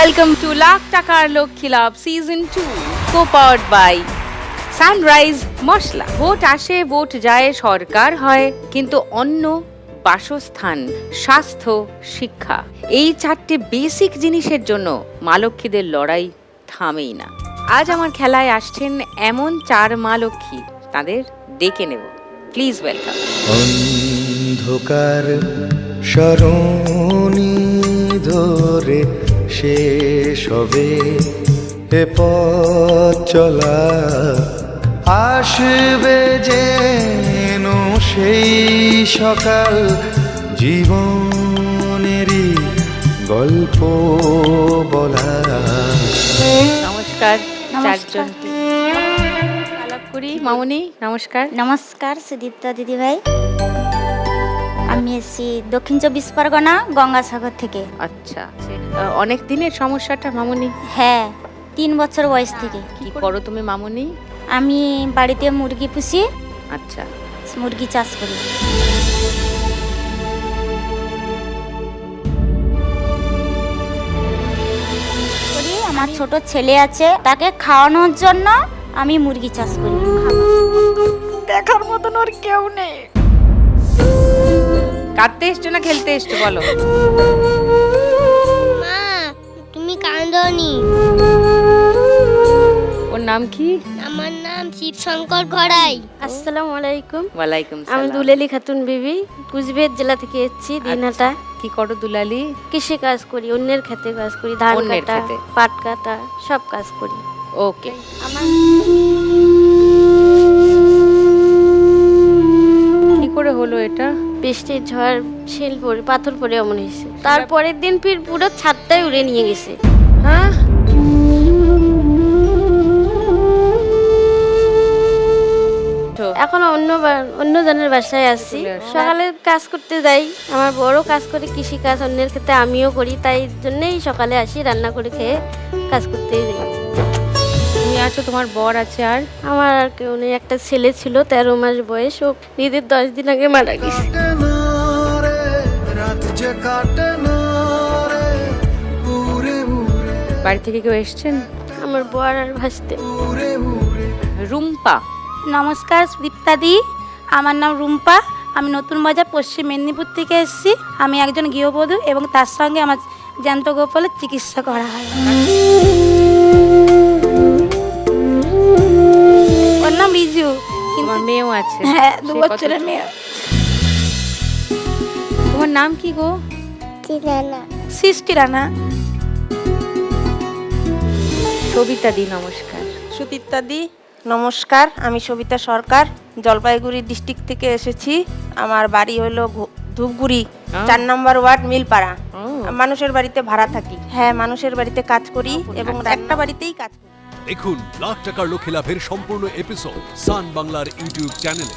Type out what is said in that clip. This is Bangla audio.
welcome to লাখ টাকার লক্ষ্মী লাভ season 2 co-powered by Sunrise masala. Vote আসে ভোট যায়, সরকার হয়, কিন্তু অন্ন, বাসস্থান, স্বাস্থ্য, শিক্ষা এই চারটে বেসিক জিনিসের জন্য মা লক্ষ্মীদের লড়াই থামেই না। আজ আমার খেলায় আসছেন এমন 4 মা লক্ষ্মী, তাদের ডেকে নেব। Please welcome. অন্ধকার সরণি ধরে শেষ হবে এ পথ চলা, আসবে যেন সেই সকাল, জীবনেরই গল্প বলা। নমস্কার চারজনকে। আলাপ করি। মামনি নমস্কার। নমস্কার সুদীপ্তা দিদি ভাই, আমি এসেছি দক্ষিণ 24 পরগনা গঙ্গাসাগর থেকে। আচ্ছা, অনেক দিনের সমস্যাটা মামনি? হ্যাঁ, 3 বছর বয়স থেকে। কি করো তুমি মামনি? আমি বাড়িতে মুরগি পুষি, আচ্ছা, মুরগি চাষ করি। আমার ছোট ছেলে আছে, তাকে খাওয়ানোর জন্য আমি মুরগি চাষ করি। দেখার মতন ওর কেউ নেই। কাঁদতে এসছো না খেলতে এসছো বলো? মা, তুমি কাঁদোনি। ওর নাম কি? আমার নাম শিবশঙ্কর ঘড়াই। আসসালামু আলাইকুম। ওয়ালাইকুম আমি সালাম। দুলালি খাতুন বিবি, কুচবিহার জেলা থেকে এসেছি দিনহাটা। কি করো দুলালি? কৃষি কাজ করি, অন্যের খেতে কাজ করি, ধান অন্যের কাটা, ক্ষেতে? পাট কাটা, সব কাজ করি। ওকে। আমার কি করে হলো এটা? বৃষ্টির ঝড়, শেল পড়ে, পাথর পড়ে এমন হয়েছে। তারপরের দিন ফির পুরো ছাদটাই উড়ে নিয়ে গেছে। হ্যাঁ, এখন অন্য জনের বাসায় আছি। চলে আসো। সকালে কাজ করতে যাই, আমার বড় কাজ করে কৃষি কাজ, অন্যের ক্ষেত্রে আমিও করি, তাই জন্যই সকালে আসি, রান্না করে খেয়ে কাজ করতে যাই। তুমি আছো, তোমার বর আছে, আর আমার আর কেউ নেই। একটা ছেলে ছিল, 13 মাস বয়স, ও ঈদের 10 দিন আগে মারা গেছে। বাড়ি থেকে কেউ এসছেন? আমার বর আর ভাসতে। রুম্পা। নমস্কার সুদীপ্তা দি, আমার নাম রুম্পা। আমি নতুন বাজার পশ্চিম মেদিনীপুর থেকে এসেছি। আমি একজন গৃহবধূ এবং তার সঙ্গে আমার জ্যান্ত গোপালের চিকিৎসা করা হয়। ওর নাম রিজু। তোমার মেয়েও আছে? হ্যাঁ, 2 সে বছরের মেয়ে। তোমার নাম কি গো? সৃষ্টি রানা। সবিতা দি নমস্কার। সুদীপ্তা দি নমস্কার, আমি সবিতা সরকার, জলপাইগুড়ি ডিস্ট্রিক্ট থেকে এসেছি। আমার বাড়ি হলো ধূপগুড়ি, 4 নম্বর ওয়ার্ড মিলপাড়া। মানুষের বাড়িতে ভাড়া থাকি। হ্যাঁ, মানুষের বাড়িতে কাজ করি এবং একটা বাড়িতেই কাজ করি। দেখুন লাখ টাকার লক্ষ্মী লাভের সম্পূর্ণ এপিসোড সান বাংলার ইউটিউব চ্যানেলে।